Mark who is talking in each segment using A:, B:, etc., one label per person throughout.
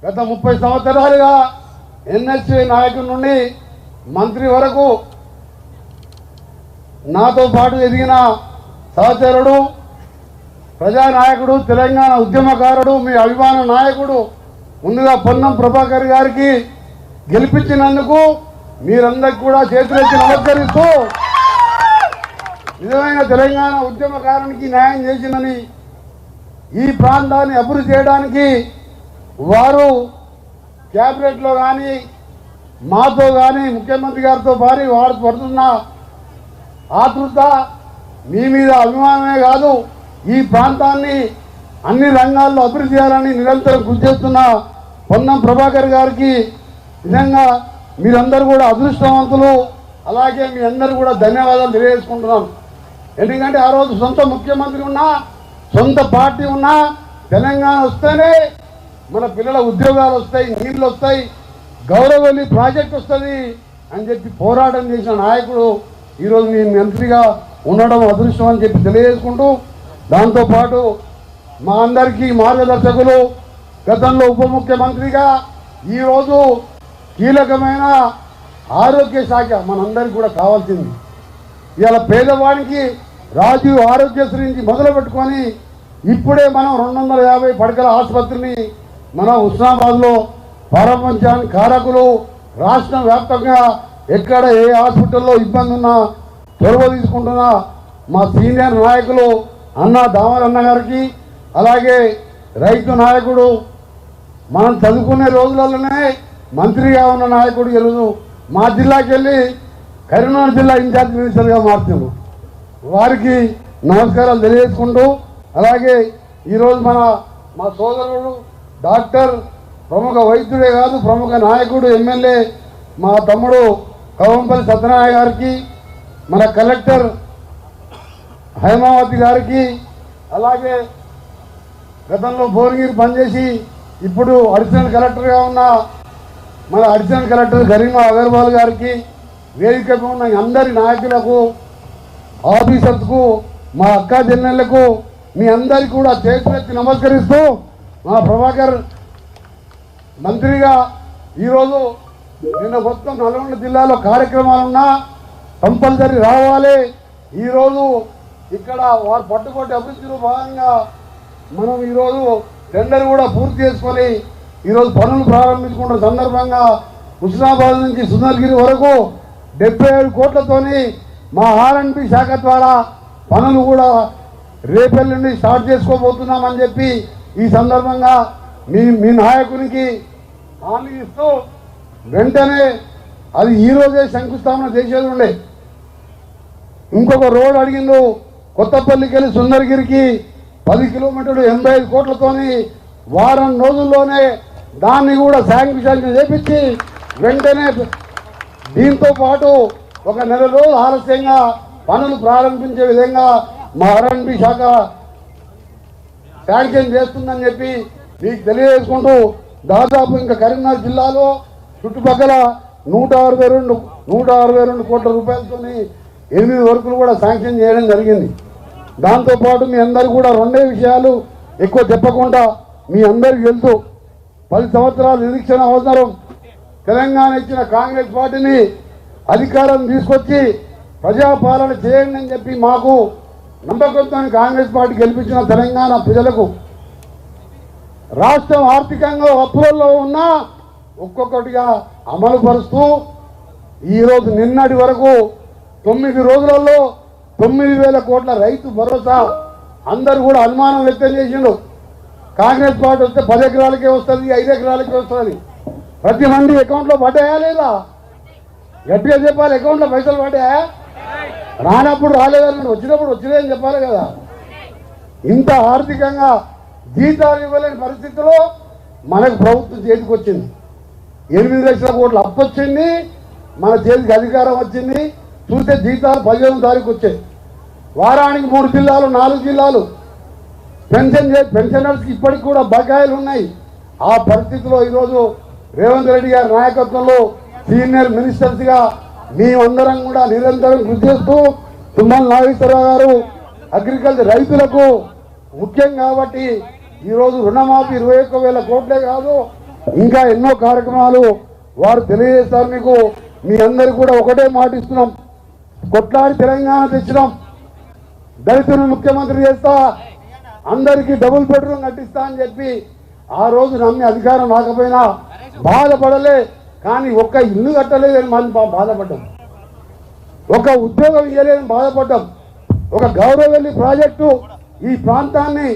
A: గత 30 సంవత్సరాలుగా ఎన్ఎస్సీ నాయకుడి నుండి మంత్రి వరకు నాతో పాటు ఎదిగిన సహచరుడు, ప్రజానాయకుడు, తెలంగాణ ఉద్యమకారుడు, మీ అభిమాన నాయకుడు ముందుగా పొన్నం ప్రభాకర్ గారికి గెలిపించినందుకు మీరందరికీ కూడా చేతులెత్తి నమస్కరిస్తూ నిజమైన తెలంగాణ ఉద్యమకారునికి న్యాయం చేసిందని, ఈ ప్రాంతాన్ని అభివృద్ధి చేయడానికి వారు క్యాబినెట్లో కానీ మాతో కానీ ముఖ్యమంత్రి గారితో పారి వారు పడుతున్న ఆతృత మీ మీద అభిమానమే కాదు, ఈ ప్రాంతాన్ని అన్ని రంగాల్లో అభివృద్ధి చేయాలని నిరంతరం కృషి చేస్తున్న పొన్నం ప్రభాకర్ గారికి నిజంగా మీరందరూ కూడా అదృష్టవంతులు. అలాగే మీ అందరూ కూడా ధన్యవాదాలు తెలియజేసుకుంటున్నాను. ఎందుకంటే ఆ రోజు సొంత ముఖ్యమంత్రి ఉన్నా, సొంత పార్టీ ఉన్నా, తెలంగాణ వస్తేనే మన పిల్లల ఉద్యోగాలు వస్తాయి, నీళ్ళు వస్తాయి, గౌరవల్లి ప్రాజెక్ట్ వస్తుంది అని చెప్పి పోరాటం చేసిన నాయకుడు ఈరోజు నేను మంత్రిగా ఉండడం అదృష్టం అని చెప్పి తెలియజేసుకుంటూ, దాంతోపాటు మా అందరికీ మార్గదర్శకులు, గతంలో ఉప ముఖ్యమంత్రిగా ఈరోజు కీలకమైన ఆరోగ్య శాఖ మనందరికీ కూడా కావాల్సింది. ఇవాళ పేదవానికి రాజీవ్ ఆరోగ్యశ్రీ నుంచి మొదలు పెట్టుకొని ఇప్పుడే మనం 250 పడకల ఆసుపత్రిని మనం హుస్నాబాద్లో ప్రారంభించాలని కారకులు రాష్ట్ర వ్యాప్తంగా ఎక్కడ ఏ హాస్పిటల్లో ఇబ్బంది ఉన్నా చొరవ తీసుకుంటున్నా మా సీనియర్ నాయకులు అన్న దామరన్న గారికి, అలాగే రైతు నాయకుడు, మనం చదువుకునే రోజులలోనే మంత్రిగా ఉన్న నాయకుడు ఈరోజు మా జిల్లాకి వెళ్ళి కరీంనగర్ జిల్లా ఇన్ఛార్జ్ మినిస్టర్గా మార్చాము. వారికి నమస్కారాలు తెలియజేసుకుంటూ, అలాగే ఈరోజు మా సోదరుడు డాక్టర్, ప్రముఖ వైద్యుడే కాదు ప్రముఖ నాయకుడు, ఎమ్మెల్యే మా తమ్ముడు కవంపల్లి సత్యనారాయణ గారికి, మన కలెక్టర్ హైమావతి గారికి, అలాగే గతంలో భువనగిరి పనిచేసి ఇప్పుడు అడిషనల్ కలెక్టర్గా ఉన్న మన అడిషనల్ కలెక్టర్ గరిమా అగర్వాల్ గారికి, వేదికగా ఉన్న అందరి నాయకులకు, ఆఫీసర్స్కు, మా అక్క చెల్లెళ్లకు మీ అందరికీ కూడా చేతులెత్తి నమస్కరిస్తూ, మా ప్రభాకర్ మంత్రిగా ఈరోజు నిన్న మొత్తం నల్గొండ జిల్లాలో కార్యక్రమాలున్నా కంపల్సరీ రావాలి. ఈరోజు ఇక్కడ వారు పట్టుబట్టి అభివృద్ధిలో భాగంగా మనం ఈరోజు టెండర్ కూడా పూర్తి చేసుకొని ఈరోజు పనులు ప్రారంభించుకున్న సందర్భంగా హుస్నాబాద్ నుంచి సుందరగిరి వరకు 77 కోట్లతోని మా ఆర్ఎండ్బి శాఖ ద్వారా పనులు కూడా రేపల్లి నుండి స్టార్ట్ చేసుకోబోతున్నామని చెప్పి ఈ సందర్భంగా మీ నాయకునికి హామీ ఇస్తూ వెంటనే అది ఈరోజే శంకుస్థాపన చేసేది ఉండే. ఇంకొక రోడ్ అడిగిండు, కొత్తపల్లికి వెళ్ళి సుందరగిరికి 10 కిలోమీటర్లు 85 కోట్లతోని వారం రోజుల్లోనే దాన్ని కూడా శాంక్షన్ చేపించి వెంటనే దీంతో పాటు ఒక నెల రోజులు ఆలస్యంగా పనులు ప్రారంభించే విధంగా మా ఆర్ఎండ్బి శాఖ శాంక్షన్ చేస్తుందని చెప్పి మీకు తెలియజేసుకుంటూ, దాదాపు ఇంకా కరీంనగర్ జిల్లాలో చుట్టుపక్కల 162 కోట్ల రూపాయలతో 8 వర్కులు కూడా శాంక్షన్ చేయడం జరిగింది. దాంతోపాటు మీ అందరు కూడా 2 విషయాలు ఎక్కువ చెప్పకుండా మీ అందరికీ తెలుసు. 10 సంవత్సరాల నిరీక్షణ అవసరం. తెలంగాణ ఇచ్చిన కాంగ్రెస్ పార్టీని అధికారం తీసుకొచ్చి ప్రజాపాలన చేయండి అని చెప్పి మాకు నమ్మకంతో కాంగ్రెస్ పార్టీ గెలిపించిన తెలంగాణ ప్రజలకు రాష్ట్రం ఆర్థికంగా అప్పులలో ఉన్నా ఒక్కొక్కటిగా అమలు పరుస్తూ ఈరోజు నిన్నటి వరకు 9 రోజులలో 9,000 కోట్ల రైతు భరోసా అందరూ కూడా అనుమానం వ్యక్తం చేసిండు. కాంగ్రెస్ పార్టీ వస్తే 10 ఎకరాలకే వస్తుంది, 5 ఎకరాలకే వస్తుంది. ప్రతి మంది అకౌంట్లో పడ్డాయా లేదా? గట్టిగా చెప్పాలి. అకౌంట్లో పైసలు పడ్డాయా? రానప్పుడు రాలేదని, వచ్చినప్పుడు వచ్చినాయని చెప్పాలి కదా. ఇంత ఆర్థికంగా జీతాలు ఇవ్వలేని పరిస్థితిలో మనకు ప్రభుత్వం చేతికి వచ్చింది. 8 లక్షల కోట్ల అప్పు వచ్చింది, మన చేతికి అధికారం వచ్చింది. చూస్తే జీతాలు 15వ తారీఖు వచ్చాయి. వారానికి 3 జిల్లాలు 4 జిల్లాలు పెన్షనర్స్కి ఇప్పటికి కూడా బకాయిలు ఉన్నాయి. ఆ పరిస్థితిలో ఈరోజు రేవంత్ రెడ్డి గారి నాయకత్వంలో సీనియర్ మినిస్టర్స్గా మేమందరం కూడా నిరంతరం కృషి చేస్తూ, తుమ్మల నాగేశ్వరరావు గారు అగ్రికల్చర్ రైతులకు ముఖ్యం కాబట్టి ఈరోజు రుణమాఫీ 21,000 కోట్లే కాదు ఇంకా ఎన్నో కార్యక్రమాలు వారు తెలియజేస్తారు మీకు. మీ అందరికి కూడా ఒకటే మాట ఇస్తున్నాం, కొట్లాడి తెలంగాణ తెచ్చినాం, దళితులను ముఖ్యమంత్రి చేస్తా, అందరికీ డబుల్ బెడ్రూమ్ కట్టిస్తా అని చెప్పి ఆ రోజు నమ్మి అధికారం రాకపోయినా బాధపడలే. కానీ ఒక్క ఇల్లు కట్టలేదని మనం బాధపడ్డాం, ఒక ఉద్యోగం ఇవ్వలేదని బాధపడ్డాం. ఒక గౌరవెల్లి ప్రాజెక్టు ఈ ప్రాంతాన్ని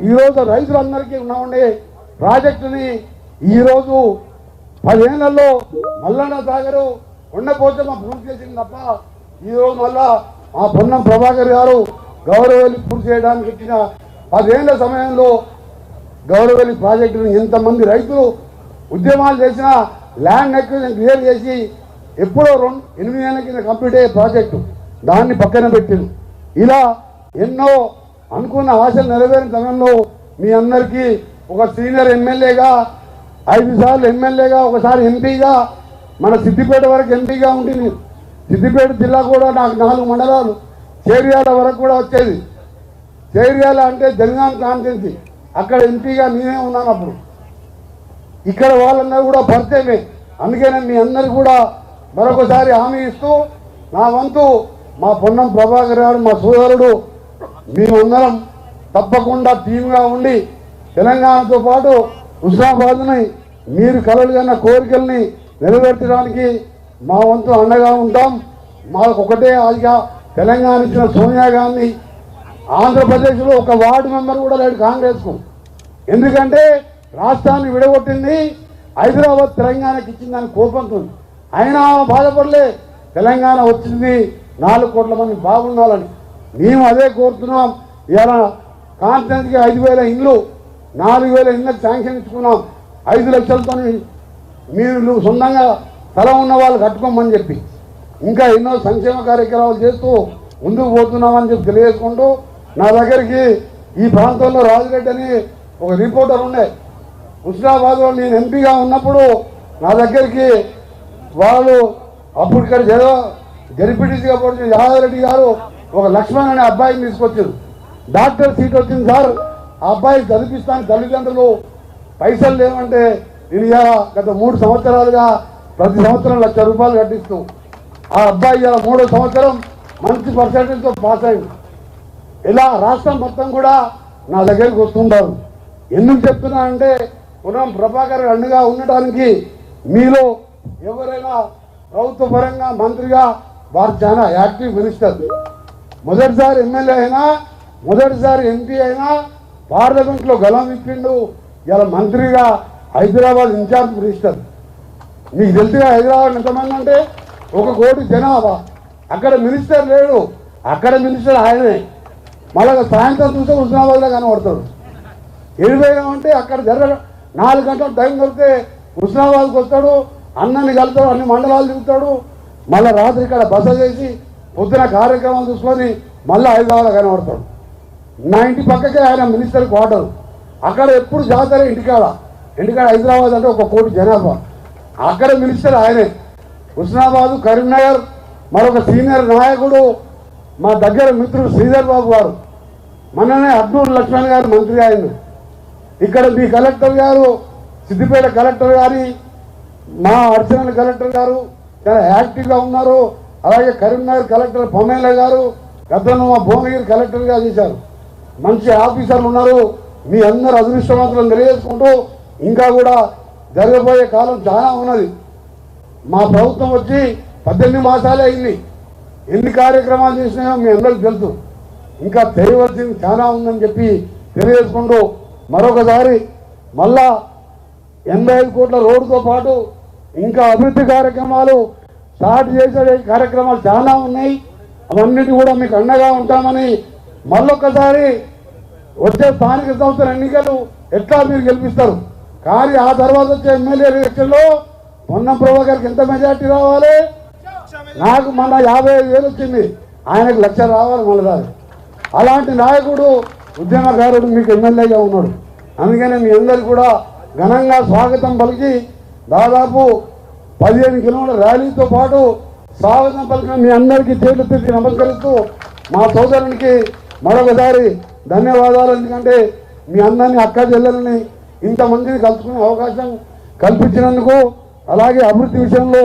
A: ఈరోజు రైతులందరికీ ఉండే ప్రాజెక్టుని ఈరోజు 10 ఏళ్లలో మల్లన్న సాగరు కొండపోచమ్మ పూర్తి చేసింది తప్ప ఈరోజు మళ్ళా ఆ పొన్నం ప్రభాకర్ గారు గౌరవెల్లి పూర్తి చేయడానికి ఇచ్చిన 10 ఏళ్ల సమయంలో గౌరవెల్లి ప్రాజెక్టును ఎంతమంది రైతులు ఉద్యమాలు చేసినా ల్యాండ్ ఎక్విజిషన్ క్లియర్ చేసి ఎప్పుడో 8 ఏళ్ల కింద కంప్లీట్ అయ్యే ప్రాజెక్టు దాన్ని పక్కన పెట్టింది. ఇలా ఎన్నో అనుకున్న ఆశలు నెరవేరిన సమయంలో మీ అందరికీ ఒక సీనియర్ ఎమ్మెల్యేగా 5 సార్లు ఎమ్మెల్యేగా ఒకసారి ఎంపీగా మన సిద్దిపేట వరకు ఎంపీగా ఉంటుంది. సిద్దిపేట జిల్లా కూడా నాకు 4 మండలాలు చేర్యాల వరకు కూడా వచ్చేది. చేర్యాల అంటే జనగాం కాన్స్టిట్యున్సీ, అక్కడ ఎంపీగా నేనే ఉన్నాను. అప్పుడు ఇక్కడ వాళ్ళందరూ కూడా పరిచయమే. అందుకనే మీ అందరికీ కూడా మరొకసారి హామీ ఇస్తూ నా వంతు మా పొన్నం ప్రభాకర్ గారు మా సోదరుడు మేమందరం తప్పకుండా టీమ్గా ఉండి తెలంగాణతో పాటు హుస్నాబాద్ని మీరు కలలుగన్న కోరికల్ని నెరవేర్చడానికి మా వంతు అండగా ఉంటాం. మాకు ఒకటే ఆశగా తెలంగాణ ఇచ్చిన సోనియా గాంధీ ఆంధ్రప్రదేశ్లో ఒక వార్డు మెంబర్ కూడా లేడు కాంగ్రెస్కు. ఎందుకంటే రాష్ట్రాన్ని విడగొట్టింది హైదరాబాద్ తెలంగాణకి ఇచ్చిందని కోపంతో అయినా బాధపడలే. తెలంగాణ వచ్చింది 4 కోట్ల మంది బాగుండాలని మేము అదే కోరుతున్నాం. ఇలా కాన్స్టిట్యున్సీకి 5,000 ఇండ్లు 4,000 ఇళ్ళకి శాంక్షన్ ఇచ్చుకున్నాం. 5 లక్షలతో మీరు సొంతంగా స్థలం ఉన్న వాళ్ళు కట్టుకోమని చెప్పి ఇంకా ఎన్నో సంక్షేమ కార్యక్రమాలు చేస్తూ ముందుకు పోతున్నామని చెప్పి తెలియజేసుకుంటూ నా దగ్గరికి ఈ ప్రాంతంలో రాజిరెడ్డి అని ఒక రిపోర్టర్ ఉండే హుస్నాబాద్లో నేను ఎంపీగా ఉన్నప్పుడు నా దగ్గరికి వాళ్ళు అప్పుడు ఇక్కడ జడ్పీటీసీగా పోటీ యాదవరెడ్డి గారు ఒక లక్ష్మణ్ అనే అబ్బాయిని తీసుకొచ్చారు. డాక్టర్ సీట్ వచ్చింది సార్, ఆ అబ్బాయికి చదివిస్తాను తల్లిదండ్రులు పైసలు లేవంటే నేను గత 3 సంవత్సరాలుగా ప్రతి సంవత్సరం 1,00,000 రూపాయలు కట్టిస్తూ ఆ అబ్బాయి 3వ సంవత్సరం మంచి పర్సెంటేజ్తో పాస్ అయింది. ఇలా రాష్ట్రం మొత్తం కూడా నా దగ్గరికి వస్తుంటారు. ఎందుకు చెప్తున్నానంటే పునం ప్రభాకర్ అండగా ఉండటానికి మీలో ఎవరైనా ప్రభుత్వ పరంగా మంత్రిగా వారు చాలా యాక్టివ్ మినిస్టర్, మొదటిసారి ఎమ్మెల్యే అయినా మొదటిసారి ఎంపీ అయినా పార్లమెంట్లో గలం ఇప్పిండు. ఇలా మంత్రిగా హైదరాబాద్ ఇన్ఛార్జ్ మినిస్టర్. మీకు తెలుసుగా హైదరాబాద్ ఎంతమంది అంటే 1 కోటి జనాభా. అక్కడ మినిస్టర్ లేడు, అక్కడ మినిస్టర్ ఆయనే. మళ్ళీ సాయంత్రం చూస్తే హుస్నాబాద్లో కనబడతాడు. ఎడిపోయినామంటే అక్కడ 4 గంటలు టైం దొరికితే హుస్నాబాద్కి వస్తాడు, అన్నని కలుతాడు, అన్ని మండలాలు తిరుగుతాడు. మళ్ళీ రాత్రి ఇక్కడ బస చేసి పొద్దున కార్యక్రమాలు చూసుకొని మళ్ళీ హైదరాబాద్లో కనబడతాడు. నా ఇంటి పక్కకే ఆయన మినిస్టర్ క్వార్టర్. అక్కడ ఎప్పుడు జాతర ఇంటికాడ హైదరాబాద్ అంటే 1 కోటి జనాభా. అక్కడ మినిస్టర్ ఆయనే. హుస్నాబాద్ కరీంనగర్ మరొక సీనియర్ నాయకుడు మా దగ్గర మిత్రుడు శ్రీధర్ బాబు గారు, మొన్ననే అబ్దుల్ లక్ష్మణ్ గారు మంత్రి ఆయన. ఇక్కడ మీ కలెక్టర్ గారు సిద్దిపేట కలెక్టర్ గారి మా అర్చనల్ కలెక్టర్ గారు చాలా యాక్టివ్గా ఉన్నారు. అలాగే కరీంనగర్ కలెక్టర్ పొమేల గారు గతంలో మా భువనగిరి కలెక్టర్గా చేశారు. మంచి ఆఫీసర్లు ఉన్నారు. మీ అందరు అదృష్టవంతులను తెలియజేసుకుంటూ ఇంకా కూడా జరగబోయే కాలం చాలా ఉన్నది. మా ప్రభుత్వం వచ్చి 18 మాసాలే అయింది. ఎన్ని కార్యక్రమాలు చేసినాయో మీ అందరికీ తెలుసు. ఇంకా చేయవలసింది చాలా ఉందని చెప్పి తెలియజేసుకుంటూ మరొకసారి మళ్ళా 85 కోట్ల రోడ్డుతో పాటు ఇంకా అభివృద్ధి కార్యక్రమాలు స్టార్ట్ చేసే కార్యక్రమాలు చాలా ఉన్నాయి. అవన్నిటి కూడా మీకు అండగా ఉంటామని మళ్ళొక్కసారి వచ్చే స్థానిక సంస్థల ఎన్నికలు ఎట్లా మీరు గెలిపిస్తారు. కానీ ఆ తర్వాత వచ్చే ఎమ్మెల్యే ఎలక్షన్లో పొన్నం ప్రభాకర్కి ఎంత మెజార్టీ రావాలి? నాకు మన 55,000 వచ్చింది, ఆయనకు 1,00,000 రావాలి మళ్ళీ. అలాంటి నాయకుడు ఉద్యమకారుడు మీకు ఎమ్మెల్యేగా ఉన్నాడు. అందుకనే మీ అందరికీ కూడా ఘనంగా స్వాగతం పలికి దాదాపు 15 కిలోమీటర్ల ర్యాలీతో పాటు స్వాగతం పలికిన మీ అందరికీ చేతులెత్తి నమస్కరిస్తూ మా సోదరునికి మరొకసారి ధన్యవాదాలు. ఎందుకంటే మీ అందరినీ అక్క చెల్లెల్ని ఇంతమందిని కలుసుకునే అవకాశం కల్పించినందుకు, అలాగే అభివృద్ధి విషయంలో